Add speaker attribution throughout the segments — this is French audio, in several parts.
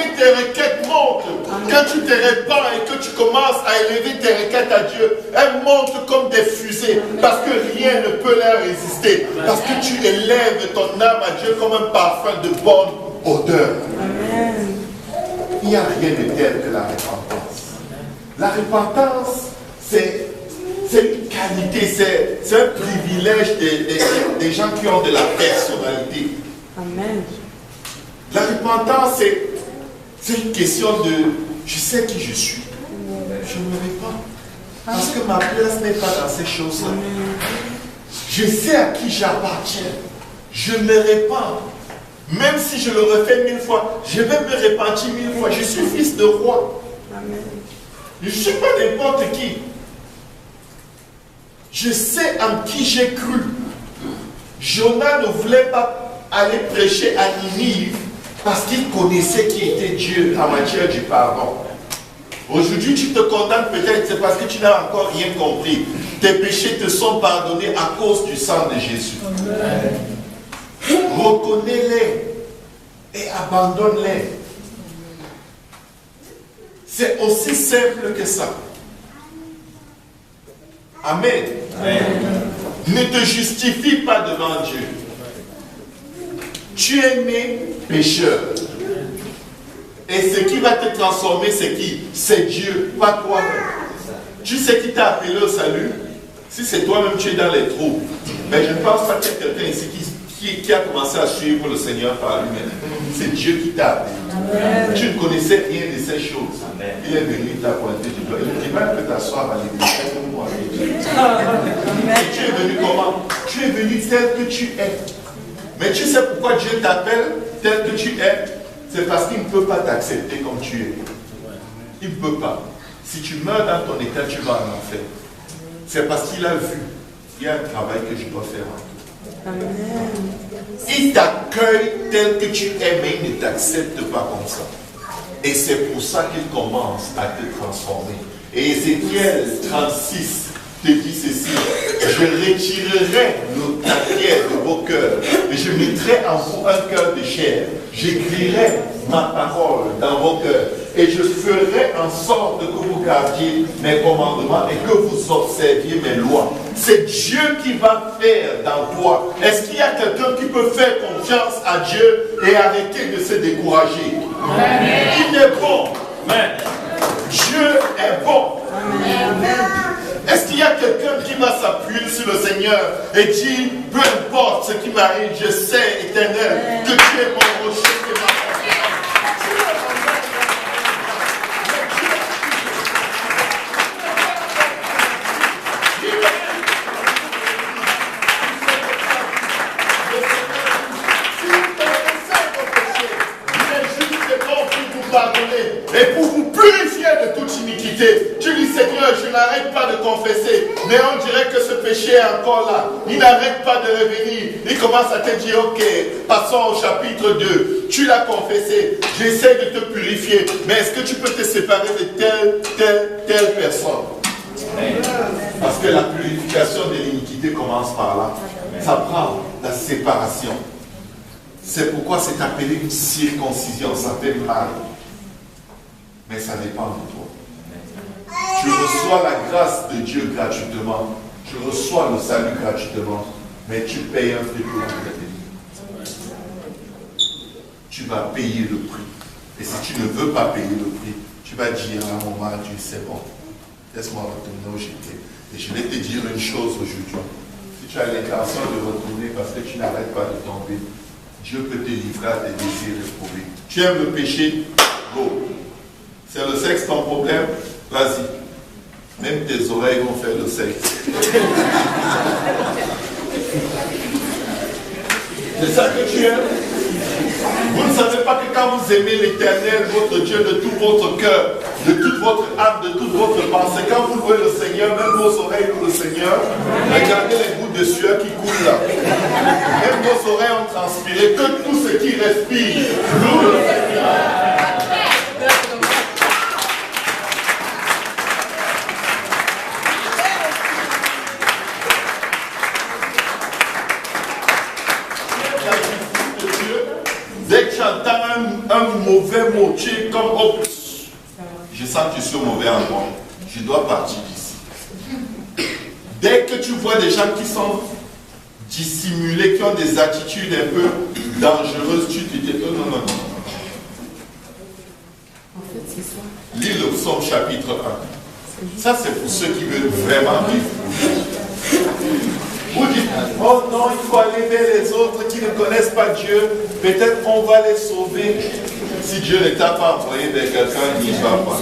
Speaker 1: que tes requêtes montent. Quand tu te répands et que tu commences à élever tes requêtes à Dieu, elles montent comme des fusées. Parce que rien ne peut leur résister. Parce que tu élèves ton âme à Dieu comme un parfum de bonne odeur.
Speaker 2: Amen.
Speaker 1: Il n'y a rien de tel que la repentance. La repentance, c'est une qualité, c'est un privilège des gens qui ont de la personnalité.
Speaker 2: Amen.
Speaker 1: La repentance, c'est une question de je sais qui je suis. Je me répands. Parce que ma place n'est pas dans ces choses-là. Je sais à qui j'appartiens. Je me répands. Même si je le refais 1000 fois, je vais me repentir 1000 fois. Je suis fils de roi.
Speaker 2: Amen.
Speaker 1: Je ne suis pas n'importe qui. Je sais en qui j'ai cru. Jonas ne voulait pas aller prêcher à Ninive parce qu'il connaissait qui était Dieu en matière du pardon. Aujourd'hui, tu te condamnes peut-être, c'est parce que tu n'as encore rien compris. Tes péchés te sont pardonnés à cause du sang de Jésus. Amen. Reconnais-les et abandonne-les. C'est aussi simple que ça. Amen. Amen. Ne te justifie pas devant Dieu. Tu es né pécheur. Et ce qui va te transformer, c'est qui? C'est Dieu, pas toi-même. Tu sais qui t'a appelé au salut? Si c'est toi-même, tu es dans les trous. Mais je ne pense pas qu'il y ait quelqu'un ici qui a commencé à suivre le Seigneur par lui-même. C'est Dieu qui t'a appelé. Amen. Tu ne connaissais rien de ces choses. Amen. Il est venu t'a pointé du doigt. Il dit même que t'asseoir à l'église. Et tu es venu comment? Tu es venu tel que tu es. Mais tu sais pourquoi Dieu t'appelle tel que tu es? C'est parce qu'il ne peut pas t'accepter comme tu es. Il ne peut pas. Si tu meurs dans ton état, tu vas en enfer. C'est parce qu'il a vu. Il y a un travail que je dois faire en toi. Amen. Il t'accueille tel que tu es, mais il ne t'accepte pas comme ça. Et c'est pour ça qu'il commence à te transformer. Et Ézéchiel 36 te dit ceci: je retirerai la pierre de vos cœurs et je mettrai en vous un cœur de chair. J'écrirai ma parole dans vos cœurs et je ferai en sorte que vous gardiez mes commandements et que vous observiez mes lois. C'est Dieu qui va faire dans toi. Est-ce qu'il y a quelqu'un qui peut faire confiance à Dieu et arrêter de se décourager? Amen. Il est bon. Amen. Dieu est bon. Amen. Est-ce qu'il y a quelqu'un qui va s'appuyer sur le Seigneur et dire, peu importe ce qui m'arrive, je sais, Éternel, que tu es mon rocher et ma force. Et pour vous purifier de toute iniquité. Tu dis, Seigneur, je n'arrête pas de confesser, mais on dirait que ce péché est encore là. Il n'arrête pas de revenir. Il commence à te dire, ok, passons au chapitre 2. Tu l'as confessé, j'essaie de te purifier, mais est-ce que tu peux te séparer de telle personne? Parce que la purification de l'iniquité commence par là. Ça prend la séparation. C'est pourquoi c'est appelé une circoncision, ça fait mal. Mais ça dépend de toi. Tu reçois la grâce de Dieu gratuitement. Tu reçois le salut gratuitement. Mais tu payes un prix pour l'entretenir. Tu vas payer le prix. Et si tu ne veux pas payer le prix, tu vas dire à un moment, Dieu, c'est bon. Laisse-moi retourner où j'étais. Et je vais te dire une chose aujourd'hui. Si tu as l'intention de retourner parce que tu n'arrêtes pas de tomber, Dieu peut te livrer à tes désirs éprouvés. Tu aimes le péché? Go. C'est le sexe ton problème? Vas-y. Même tes oreilles vont faire le sexe. C'est ça que tu aimes? Vous ne savez pas que quand vous aimez l'Éternel, votre Dieu, de tout votre cœur, de toute votre âme, de toute votre pensée, quand vous louez le Seigneur, même vos oreilles louent le Seigneur, regardez les gouttes de sueur qui coulent là. Même vos oreilles ont transpiré, que tout ce qui respire loue le Seigneur. Dès que tu entends un mauvais mot. Tu es comme, oh, je sens que je suis mauvais en moi. Je dois partir d'ici. Dès que tu vois des gens qui sont dissimulés, qui ont des attitudes un peu dangereuses, tu te dis, oh, non, non, non.
Speaker 2: En fait, c'est ça.
Speaker 1: Lis le psaume chapitre 1. Ça, c'est pour ceux qui veulent vraiment vivre. Vous dites, oh non, il faut aller vers les autres qui ne connaissent pas Dieu. Peut-être on va les sauver. Si Dieu ne t'a pas envoyé vers quelqu'un, il n'y va pas.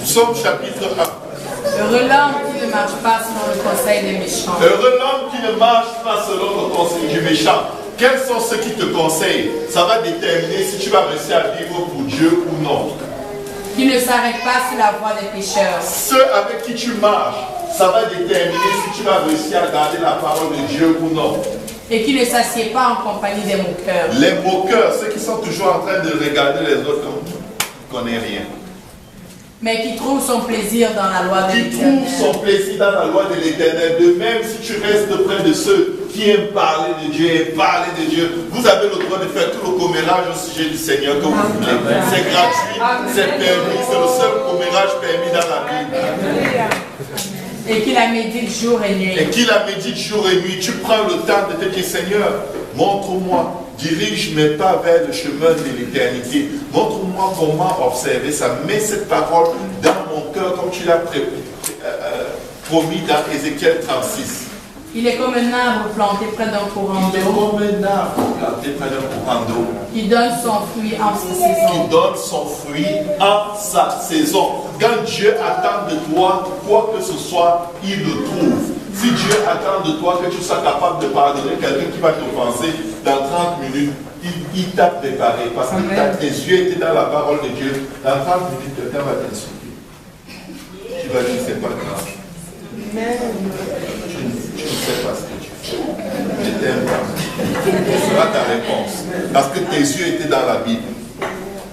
Speaker 1: Psaume chapitre 1.
Speaker 2: Heureux l'homme qui ne marche pas selon le conseil des méchants.
Speaker 1: Heureux l'homme qui ne marche pas selon le conseil du méchant. Quels sont ceux qui te conseillent? Ça va déterminer si tu vas réussir à vivre pour Dieu ou non.
Speaker 2: Qui ne s'arrête pas sur la voie des pécheurs.
Speaker 1: Ceux avec qui tu marches, ça va déterminer si tu vas réussir à garder la parole de Dieu ou non.
Speaker 2: Et qui ne s'assied pas en compagnie des moqueurs.
Speaker 1: Les moqueurs, ceux qui sont toujours en train de regarder les autres comme ne connaissent rien.
Speaker 2: Mais qui trouve son plaisir dans la loi de
Speaker 1: Qui
Speaker 2: l'Éternel.
Speaker 1: trouve son plaisir dans la loi de l'Éternel. De même, si tu restes près de ceux qui aiment parler de Dieu et parler de Dieu, vous avez le droit de faire tout le commérage au sujet du Seigneur que vous voulez. C'est gratuit, c'est permis, c'est le seul commérage permis dans la Bible.
Speaker 2: Et qui la médite jour et nuit.
Speaker 1: Et qui la médite jour et nuit. Tu prends le temps de te dire, Seigneur, montre-moi, dirige mes pas vers le chemin de l'éternité. Montre-moi comment observer ça. Mets cette parole dans mon cœur comme tu l'as promis dans Ézéchiel 36.
Speaker 2: Il est comme un arbre planté près d'un courant
Speaker 1: Il est
Speaker 2: d'eau.
Speaker 1: comme un arbre planté près d'un courant d'eau.
Speaker 2: Qui donne son fruit en sa
Speaker 1: Qui
Speaker 2: saison.
Speaker 1: donne son fruit en sa saison. Quand Dieu attend de toi quoi que ce soit, il le trouve. Si Dieu attend de toi que tu sois capable de pardonner quelqu'un qui va t'offenser dans 30 minutes, il t'a préparé. Parce que tes yeux étaient dans la parole de Dieu. Dans 30 minutes, quelqu'un va t'insulter. Tu vas dire, c'est pas grave. Tu ne sais pas ce que tu fais. Je t'aime pas. Ce sera ta réponse. Parce que tes yeux étaient dans la Bible.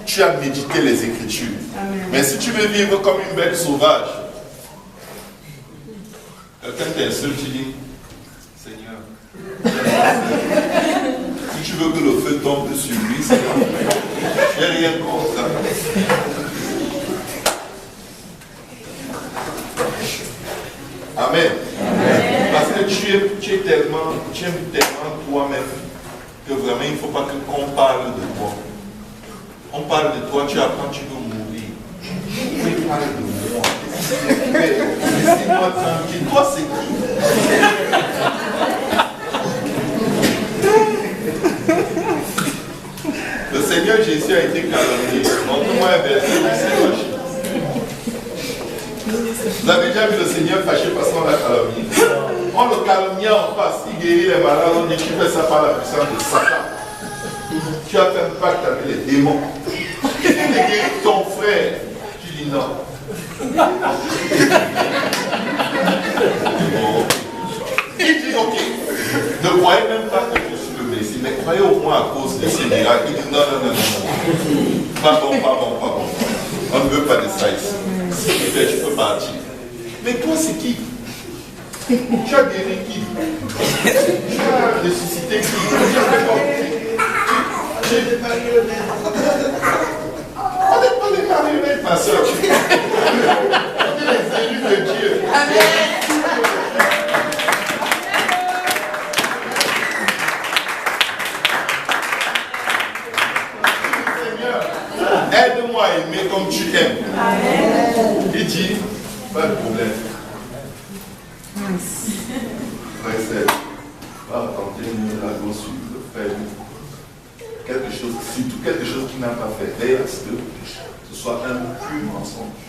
Speaker 1: Tu as médité les Écritures.
Speaker 2: Amen.
Speaker 1: Mais si tu veux vivre comme une bête sauvage, quelqu'un t'insulte, tu dis, Seigneur, si tu veux que le feu tombe sur lui, Seigneur, je n'ai rien contre ça. Amen. Parce que tu aimes tellement toi-même que vraiment il ne faut pas qu'on parle de toi. On parle de toi, tu apprends, tu veux mourir. Oui, parle de moi. Laissez-moi tranquille. Toi, c'est qui? Le Seigneur Jésus a été calomnié. Montre-moi un verset où il s'est fâché. Vous avez déjà vu le Seigneur fâché parce qu'on l'a calomnié? On le calomnie en face. Il guérit les malades. On dit tu fais ça par la puissance de Satan. Tu as fait un pacte avec les démons. Il guérit ton frère. Tu dis non. Il dit ok. Ne croyez même pas que je suis le Messie, mais croyez au moins à cause de ces miracles. Il dit non, non, non, non. Pas bon, pas bon, pas bon. On ne veut pas de ça ici. Si tu fais, tu peux partir. Mais toi, c'est qui? Tu as guéri qui? Tu as ressuscité qui? Tu as fait quoi? Tu es des marionnettes. On n'est pas des marionnettes, ma soeur. On est les élus de Dieu.
Speaker 2: Amen.
Speaker 1: Aide-moi à aimer comme tu aimes. Amen. Il dit, pas de problème. Frère, c'est pas raconter-nous la go sur le frère. Quelque chose, surtout quelque chose qui n'a pas fait. Veille à ce que ce soit un pur mensonge.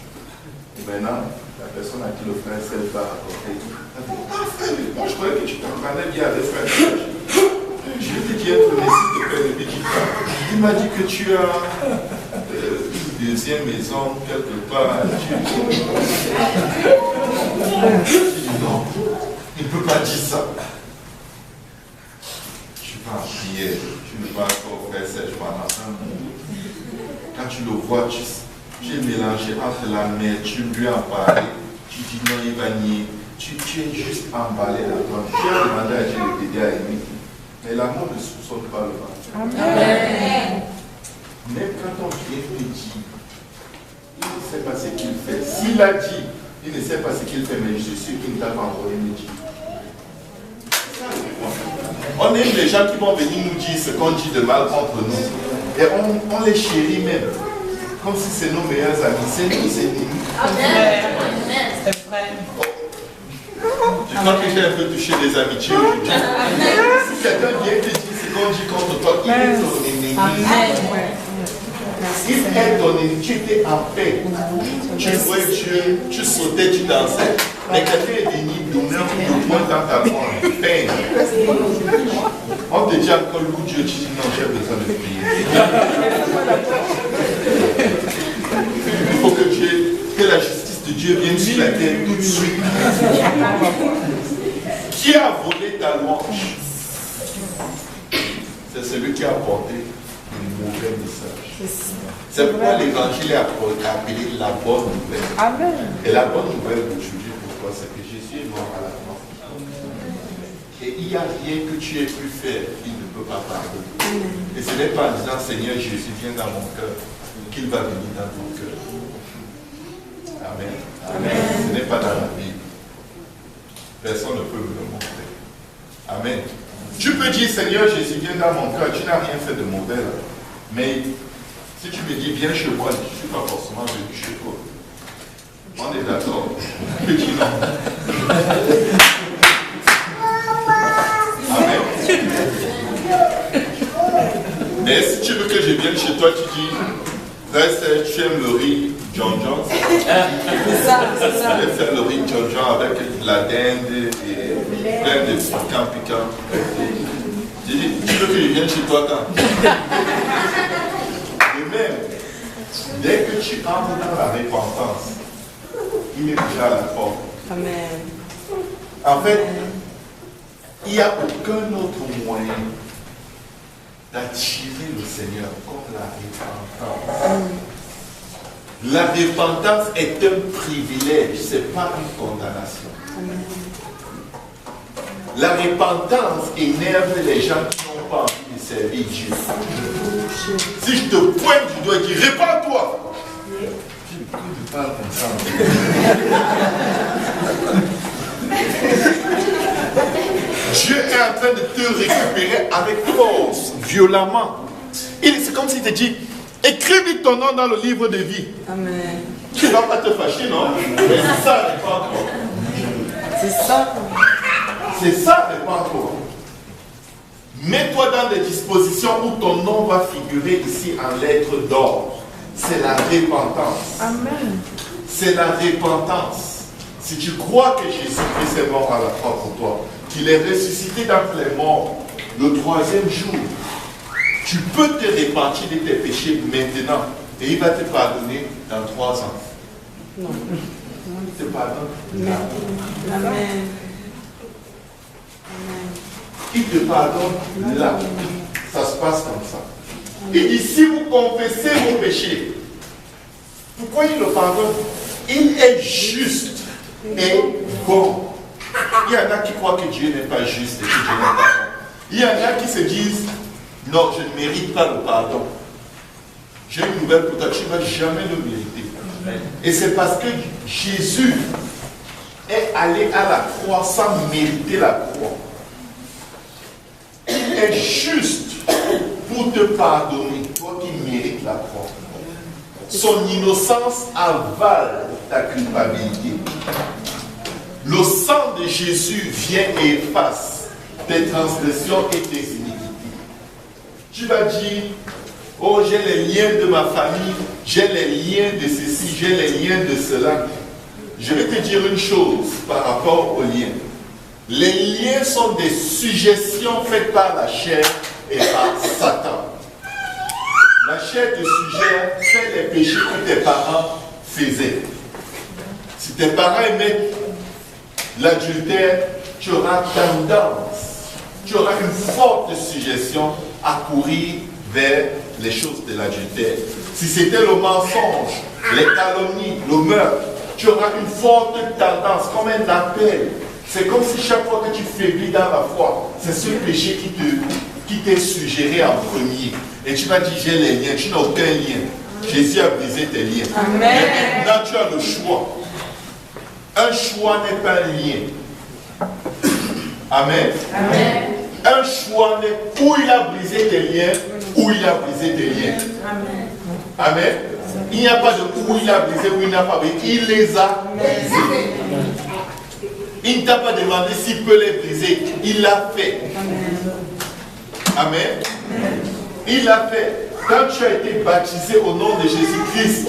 Speaker 1: Et maintenant, la personne à qui le frère s'est pas raconter. Ah frère, moi je croyais que tu t'entendais bien avec frère. Je vais te dire être Messie de père depuis qu'il parle. Il m'a dit que tu as une deuxième maison quelque part. Non, il ne peut pas dire ça. Tu vas en prière, tu ne vas encore faire sèchement dans un monde. Quand tu le vois, tu es mélangé entre la mer, tu lui en parles, tu dis non, il va nier. tu es juste emballé là-dedans. Tu as demandé à Dieu de t'aider à aimer. Mais l'amour ne soupçonne pas le mal.
Speaker 2: Amen.
Speaker 1: Même quand ton bien te dit, il ne sait pas ce qu'il fait. S'il a dit, il ne sait pas ce qu'il fait, mais je suis sûr qu'il ne t'a pas envoyé me dire. On aime les gens qui vont venir nous dire ce qu'on dit de mal contre nous. Et on les chérit même. Comme si c'est nos meilleurs amis. C'est nous, c'est nous.
Speaker 2: Amen. C'est vrai.
Speaker 1: Je crois que j'ai un peu touché des amitiés aujourd'hui. Si quelqu'un vient te dire ce qu'on dit contre toi, il est ton ennemi. Il est ton ennemi. Tu étais en paix. Tu louais Dieu, tu sautais, tu dansais. Mais quelqu'un est venu donner un coup de poing dans ta peine. On te dit encore le coup de Dieu, tu dis non, j'ai besoin de prier. Il faut que la justice de Dieu vienne sur la terre tout de suite. Qui a volé ta louange? C'est celui qui a apporté un mauvais message. C'est pourquoi l'évangile est appelé la bonne nouvelle. Amen. Et la bonne nouvelle d'aujourd'hui, pourquoi? C'est que Jésus est mort à la croix. Et il n'y a rien que tu aies pu faire qu'il ne peut pas pardonner. Et ce n'est pas en disant Seigneur Jésus, viens dans mon cœur, qu'il va venir dans ton cœur. Amen. Amen. Ce n'est pas dans la Bible. Personne ne peut me le montrer. Amen. Tu peux dire Seigneur Jésus, viens dans mon cœur, tu n'as rien fait de mauvais là. Mais si tu me dis viens chez moi, je ne suis pas forcément venu chez toi. On est d'accord. Tu peux dire non. Amen. Mais si tu veux que je vienne chez toi, tu dis reste, tu aimes le riz John John. C'est ça. Je vais faire le riz John John avec la dinde et plein de piquants. Je dis, tu veux que je vienne chez toi quand? Et même, dès que tu entres dans la repentance, il est déjà à la porte.
Speaker 2: Amen.
Speaker 1: En fait, il n'y a aucun autre moyen d'attirer le Seigneur comme la repentance. La repentance est un privilège, ce n'est pas une condamnation. La repentance énerve les gens qui n'ont pas envie de servir Dieu. Si je te pointe du doigt et dis répands-toi, tu ne parles comme ça. Dieu est en train de te récupérer avec force, violemment. C'est comme s'il te dit écris vite ton nom dans le livre de vie. Amen. Tu ne vas pas te fâcher, non? Mais c'est ça, répands-toi. C'est ça. C'est ça, répands-toi. Mets-toi dans des dispositions où ton nom va figurer ici en lettres d'or. C'est la repentance. Amen. C'est la repentance. Si tu crois que Jésus-Christ est mort à la croix pour toi, qu'il est ressuscité d'entre les morts le 3e jour, tu peux te repentir de tes péchés maintenant et il va te pardonner dans 3 ans. Non. Il te pardonne. Amen. Il te pardonne là. Ça se passe comme ça. Il dit si vous confessez vos péchés, pourquoi il le pardonne? Il est juste et bon. Il y en a qui croient que Dieu n'est pas juste et que Dieu n'est pas bon. Il y en a qui se disent non, je ne mérite pas le pardon. J'ai une nouvelle pour toi, tu ne vas jamais le mériter. Et c'est parce que Jésus est allé à la croix sans mériter la croix. Il est juste pour te pardonner, toi qui mérites la croix. Son innocence avale ta culpabilité. Le sang de Jésus vient et efface tes transgressions et tes iniquités. Tu vas dire, oh j'ai les liens de ma famille, j'ai les liens de ceci, j'ai les liens de cela. Je vais te dire une chose par rapport aux liens. Les liens sont des suggestions faites par la chair et par Satan. La chair te suggère, fais les péchés que tes parents faisaient. Si tes parents aimaient l'adultère, tu auras tendance, tu auras une forte suggestion à courir vers les choses de l'adultère. Si c'était le mensonge, les calomnies, le meurtre, tu auras une forte tendance, comme un appel. C'est comme si chaque fois que tu faiblis dans la foi, c'est ce péché qui t'est suggéré en premier. Et tu vas dire, j'ai les liens, tu n'as aucun lien. Jésus a brisé tes liens.
Speaker 2: Amen.
Speaker 1: Mais maintenant, tu as le choix. Un choix n'est pas un lien. Amen.
Speaker 2: Amen.
Speaker 1: Un choix n'est où il a brisé tes liens, où il a brisé tes liens.
Speaker 2: Amen.
Speaker 1: Amen. Il n'y a pas de où il a brisé, où il n'a pas brisé. Il les a brisés. Il ne t'a pas demandé s'il peut les briser. Il l'a fait. Amen. Il l'a fait. Quand tu as été baptisé au nom de Jésus-Christ,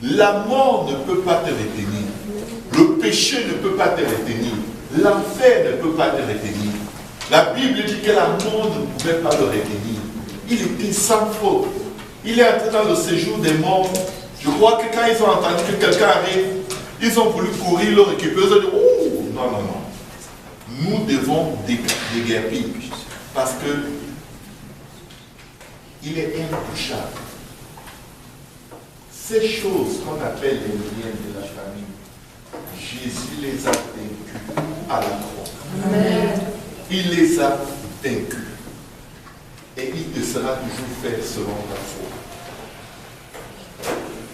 Speaker 1: la mort ne peut pas te retenir. Le péché ne peut pas te retenir. L'enfer ne peut pas te retenir. La Bible dit que la mort ne pouvait pas le retenir. Il était sans faute. Il est entré dans le séjour des morts. Je crois que quand ils ont entendu que quelqu'un arrive, ils ont voulu courir, le récupérer. Ils ont dit, oh, non, non, non. Nous devons déguerpir. Parce que il est intouchable. Ces choses qu'on appelle les liens de la famille, Jésus les a vaincus à la croix. Amen. Il les a vaincus. Et il te sera toujours fait selon ta foi.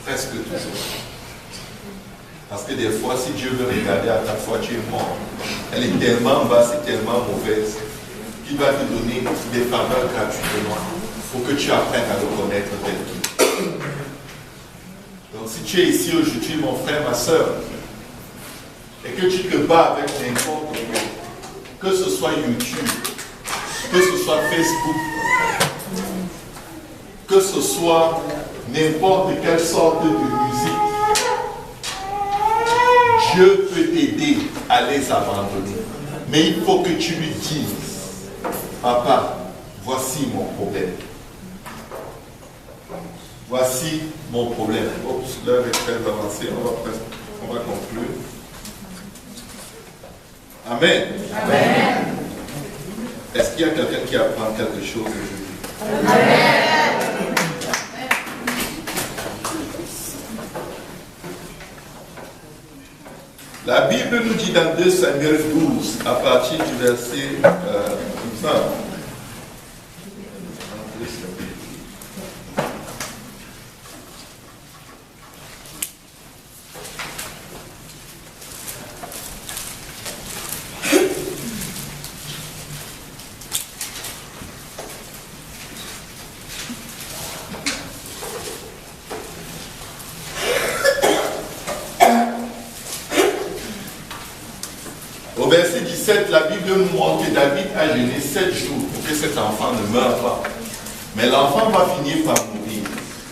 Speaker 1: Presque toujours. Parce que des fois, si Dieu veut regarder à ta foi, tu es mort. Elle est tellement basse et tellement mauvaise qu'il va te donner des faveurs gratuitement pour que tu apprennes à le connaître tel qu'il est. Donc si tu es ici aujourd'hui, mon frère, ma soeur, et que tu te bats avec n'importe quoi, que ce soit YouTube, que ce soit Facebook, que ce soit n'importe quelle sorte de musique, Dieu peut t'aider à les abandonner. Mais il faut que tu lui dises, papa, voici mon problème. Voici mon problème. Oups, l'heure est très avancée, on va conclure. Amen. Amen. Est-ce qu'il y a quelqu'un qui apprend quelque chose aujourd'hui? Amen. La Bible nous dit dans 2 Samuel 12, à partir du verset 20. Au verset 17, la Bible nous montre que David a jeûné 7 jours pour que cet enfant ne meure pas. Mais l'enfant va finir par mourir.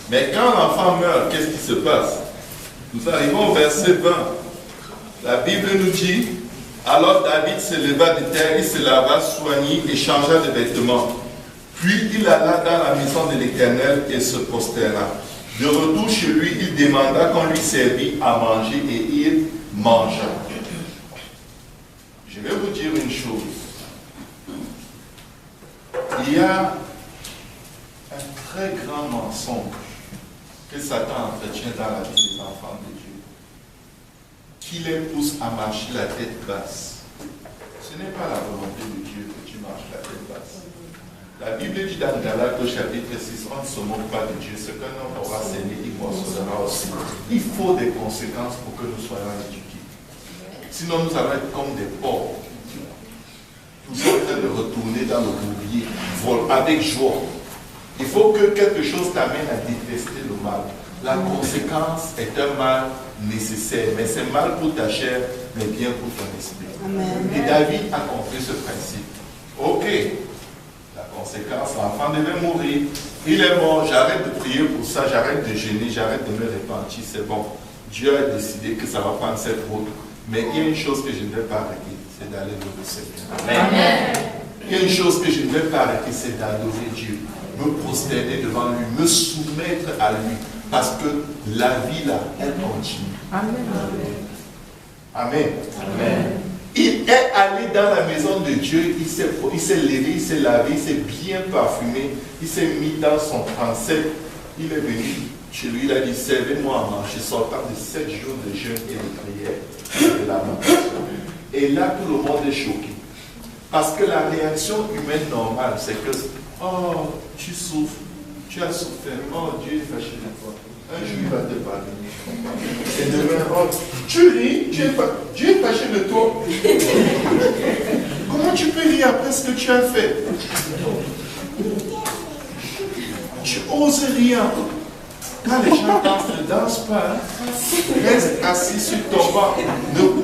Speaker 1: Mais quand l'enfant meurt, qu'est-ce qui se passe? Nous arrivons au verset 20. La Bible nous dit, alors David se leva de terre, il se lava, soignit et changea de vêtements. Puis il alla dans la maison de l'Éternel et se prosterna. De retour chez lui, il demanda qu'on lui servit à manger et il mangea. Je vais vous dire une chose. Il y a un très grand mensonge que Satan entretient dans la vie des enfants de Dieu, qui les pousse à marcher la tête basse. Ce n'est pas la volonté de Dieu que tu marches la tête basse. La Bible dit dans Galates au chapitre 6, on ne se moque pas de Dieu. Ce qu'un homme aura semé, il moissonnera aussi. Il faut des conséquences pour que nous soyons éduqués. Sinon, nous allons être comme des pauvres, toujours en train de retourner dans le bourbier, avec joie. Il faut que quelque chose t'amène à détester le mal. La conséquence est un mal nécessaire, mais c'est mal pour ta chair, mais bien pour ton esprit. Amen. Et David a compris ce principe. Ok, la conséquence, l'enfant devait mourir. Il est mort, j'arrête de prier pour ça, j'arrête de jeûner, j'arrête de me repentir, c'est bon. Dieu a décidé que ça va prendre cette route. Mais il y a une chose que je ne vais pas arrêter, c'est d'aller louer le Seigneur. Amen. Il y a une chose que je ne vais pas arrêter, c'est d'adorer Dieu, me prosterner devant lui, me soumettre à lui, parce que la vie là, elle continue. Amen. Amen. Amen. Il est allé dans la maison de Dieu, il s'est levé, il s'est lavé, il s'est bien parfumé, il s'est mis dans son transept, il est venu chez lui, il a dit, servez-moi à manger, sortant de 7 jours de jeûne et de prière, de lamentation. Et là, tout le monde est choqué. Parce que la réaction humaine normale, c'est que, oh, tu souffres, tu as souffert, oh, Dieu est fâché de toi. Un jour, il va te pardonner. Et demain, oh, tu ris, Dieu est fâché de toi. Comment tu peux rire après ce que tu as fait? Tu oses rire. Quand les gens dansent, ne dansent pas. Reste assis sur ton banc.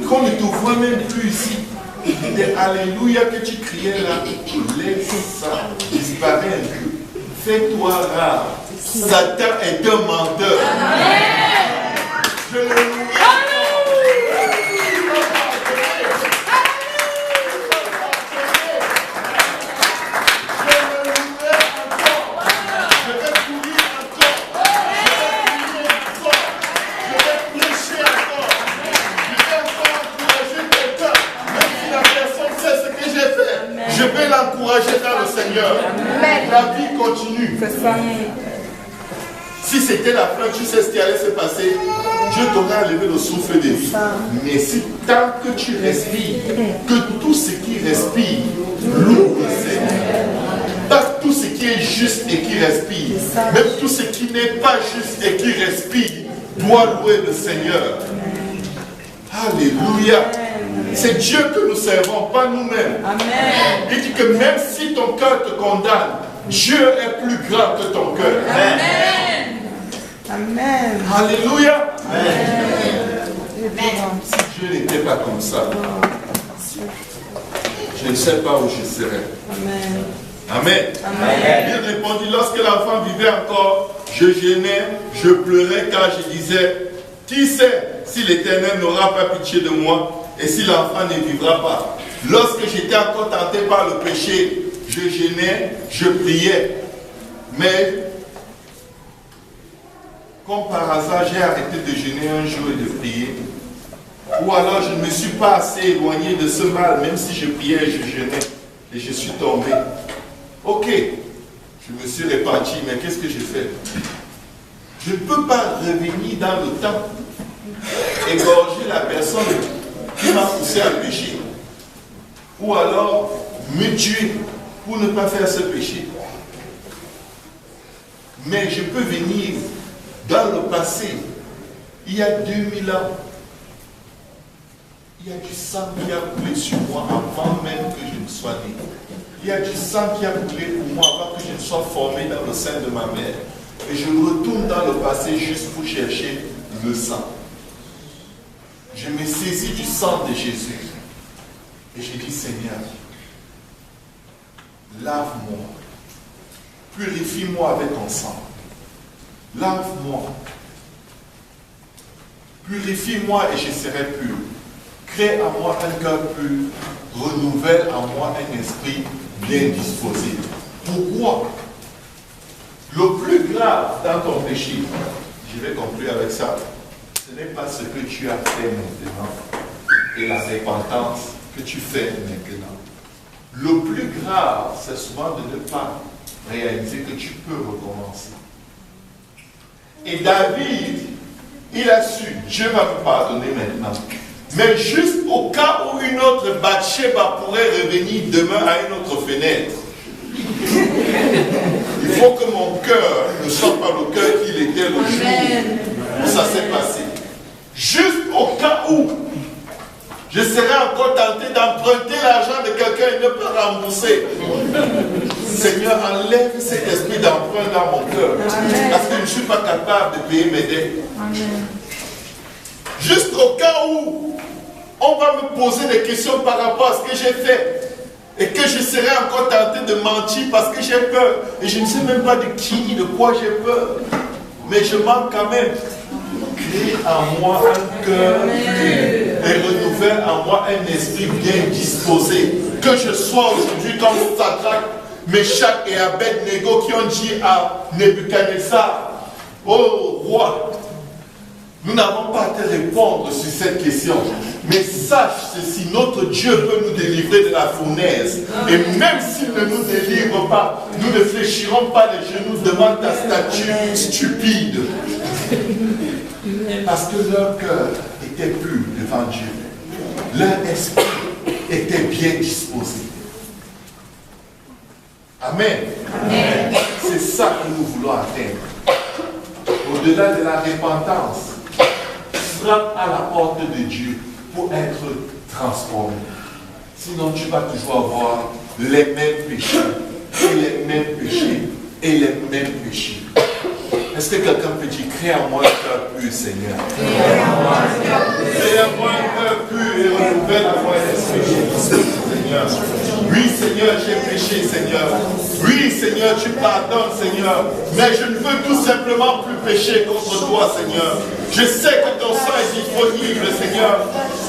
Speaker 1: Qu'on ne te voit même plus ici. Et alléluia que tu criais là. Laisse ça disparaître un peu. Fais-toi rare. Satan est un menteur. Je le loue. Je vais l'encourager dans le Seigneur. La vie continue. Si c'était la fin, tu sais ce qui allait se passer. Dieu t'aurait enlevé le souffle de vie. Mais si tant que tu respires, que tout ce qui respire loue le Seigneur. Pas tout ce qui est juste et qui respire. Même tout ce qui n'est pas juste et qui respire doit louer le Seigneur. Alléluia. C'est Dieu que nous servons, pas nous-mêmes. Il dit que même si ton cœur te condamne, Dieu est plus grand que ton cœur.
Speaker 2: Amen.
Speaker 3: Amen.
Speaker 1: Alléluia.
Speaker 3: Amen.
Speaker 1: Si Dieu n'était pas comme ça, je ne sais pas où je serais.
Speaker 3: Amen.
Speaker 1: Amen.
Speaker 2: Amen.
Speaker 1: Il répondit, lorsque l'enfant vivait encore, je gênais, je pleurais car je disais, qui sait si l'Éternel n'aura pas pitié de moi et si l'enfant ne vivra pas. Lorsque j'étais encore tenté par le péché, je gênais, je priais. Mais, comme par hasard, j'ai arrêté de gêner un jour et de prier. Ou alors je ne me suis pas assez éloigné de ce mal, même si je priais et je gênais. Et je suis tombé. Ok, je me suis réparti, mais qu'est-ce que j'ai fait? Je ne peux pas revenir dans le temps, égorger la personne qui m'a poussé à pécher. Ou alors me tuer pour ne pas faire ce péché. Mais je peux venir dans le passé, il y a 2000 ans. Il y a du sang qui a coulé sur moi avant même que je ne sois né. Il y a du sang qui a coulé pour moi avant que je ne sois formé dans le sein de ma mère. Et je retourne dans le passé juste pour chercher le sang. Je me saisis du sang de Jésus. Et je dis, Seigneur, lave-moi. Purifie-moi avec ton sang. Lave-moi. Purifie-moi et je serai pur. Crée en moi un cœur pur. Renouvelle en moi un esprit bien disposé. Pourquoi? Le plus grave dans ton péché, je vais conclure avec ça, ce n'est pas ce que tu as fait maintenant et la repentance que tu fais maintenant. Le plus grave, c'est souvent de ne pas réaliser que tu peux recommencer. Et David, il a su, Dieu va me pardonner maintenant. Mais juste au cas où une autre Bathsheba pourrait revenir demain à une autre fenêtre, il faut que mon cœur ne soit pas le cœur qu'il était le jour où ça s'est passé. Juste au cas où je serai encore tenté d'emprunter l'argent de quelqu'un et ne pas rembourser. Seigneur, enlève cet esprit d'emprunt dans mon cœur. Parce que je ne suis pas capable de payer mes dettes. Juste au cas où on va me poser des questions par rapport à ce que j'ai fait. Et que je serai encore tenté de mentir parce que j'ai peur. Et je ne sais même pas de qui ni de quoi j'ai peur. Mais je manque quand même. Crée en moi un cœur pur et renouvelle en moi un esprit bien disposé. Que je sois aujourd'hui comme Sadrach, Meshach et Abed-Nego qui ont dit à Nebuchadnezzar, oh roi, Nous n'avons pas à te répondre sur cette question. Mais sache ceci, notre Dieu peut nous délivrer de la fournaise. Et même s'il ne nous délivre pas, nous ne fléchirons pas les genoux devant ta statue stupide. Parce que leur cœur était pur devant Dieu. Leur esprit était bien disposé. Amen. Amen. C'est ça que nous voulons atteindre. Au-delà de la repentance, frappe à la porte de Dieu pour être transformé. Sinon, tu vas toujours avoir les mêmes péchés, et les mêmes péchés, et les mêmes péchés. Est-ce que quelqu'un peut dire, crée en moi un cœur pur, Seigneur? Crée en moi un cœur pur et renouvelle en moi l'esprit, Seigneur. Oui, Seigneur, j'ai péché, Seigneur. Oui, Seigneur, tu pardonnes, Seigneur. Mais je ne veux tout simplement plus pécher contre toi, Seigneur. Je sais que ton sang est disponible, Seigneur.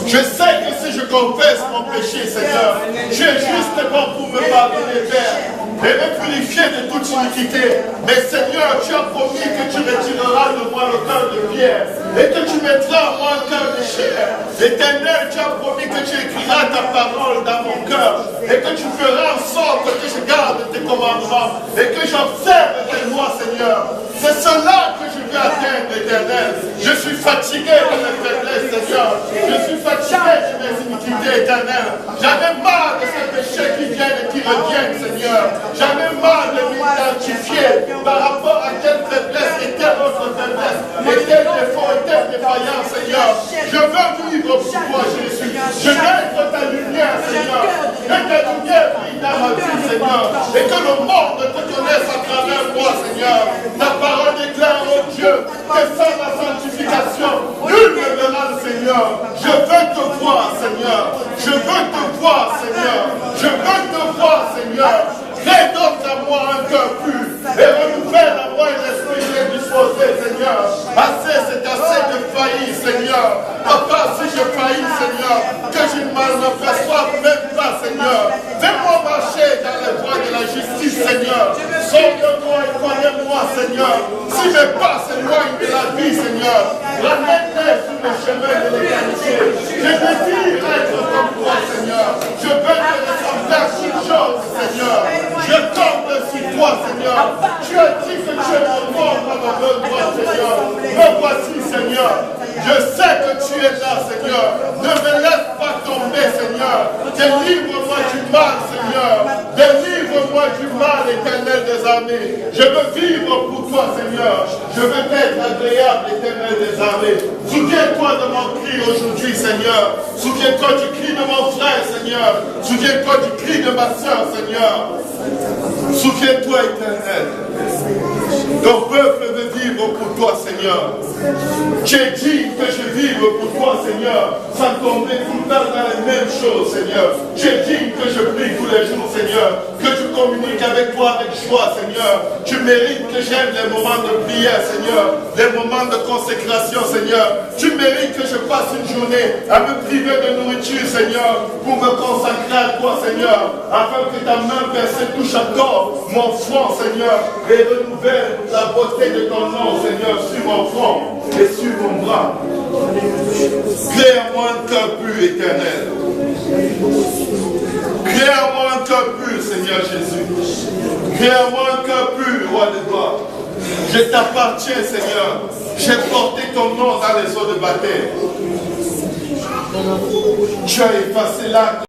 Speaker 1: Je sais que si je confesse mon péché, Seigneur, tu es justement pour me pardonner, Père, et me purifier de toute iniquité. Mais Seigneur, tu as promis que tu retireras de moi le cœur de pierre et que tu mettras en moi un cœur de chair. Éternel, tu as promis que tu écriras ta parole dans mon cœur et que tu feras en sorte que je garde tes commandements et que j'observe tes lois, Seigneur. C'est cela que je veux atteindre, Éternel. Je suis fatigué de mes faiblesses, Seigneur. Je suis fatigué de mes iniquités, Éternel. J'en ai marre de ces péchés qui viennent et qui reviennent, Seigneur. J'en ai marre de m'identifier par rapport à telle faiblesse et telle autre faiblesse, et tel défaut et telle défaillance, Seigneur. Je veux vivre pour toi, Jésus. Je veux être ta lumière, Seigneur. Que ta lumière brille dans ma vie, Seigneur. Et que le monde te connaisse à travers moi, Seigneur. Ta parole déclare, oh Dieu, que sans la sanctification, nul ne verra le Seigneur. Je veux te voir, Seigneur. Je veux te voir, Seigneur. Je veux te voir, Seigneur. Crée donc à moi un cœur pur et renouvelle à moi un esprit bien disposé, Seigneur. Assez, c'est assez de faillir, Seigneur. Papa, si je faillis, Seigneur, que je ne m'aperçoive même pas, Seigneur. Fais-moi marcher dans les voies de la justice, Seigneur. Sauve-moi et connais-moi, Seigneur. Si mes pas s'éloignent de la vie, Seieur, ramène-les sur le chemin de l'éternité. Je désire être comme toi, Seigneur. Je veux te ressembler à toute chose, Seigneur. Je tombe sur toi, Seigneur. Tu as dit que tu es mon mort à ma bonne droite, Seigneur. Me voici, Seigneur. Je sais que tu es là, Seigneur. Ne me laisse pas tomber, Seigneur. Délivre-moi du mal, Seigneur. Délivre-moi du mal, Éternel des armées. Je veux vivre pour toi, Seigneur. Je veux être agréable, Éternel des armées. Souviens-toi de mon cri aujourd'hui, Seigneur. Souviens-toi du cri de mon frère, Seigneur. Souviens-toi du cri de ma soeur, Seigneur. Souviens-toi, Éternel. Ton peuple veut vivre pour toi, Seigneur. Tu es dit que je vive pour toi, Seigneur, sans tomber tout le temps dans les mêmes choses, Seigneur. Tu es dit que je prie tous les jours, Seigneur, que tu communiques avec toi avec joie, Seigneur. Tu mérites que j'aime les moments de prière, Seigneur, les moments de consécration, Seigneur. Tu mérites que je passe une journée à me priver de nourriture, Seigneur, pour me consacrer à toi, Seigneur, afin que ta main percée touche encore mon front, Seigneur, et renouvelle la beauté de ton nom, Seigneur, sur mon front et sur mon bras. Crée en moi un cœur pur, Éternel. Crée en moi un cœur pur, Seigneur Jésus. Crée en moi un cœur pur, roi de gloire. Je t'appartiens, Seigneur. J'ai porté ton nom dans les eaux de baptême. Tu as effacé l'acte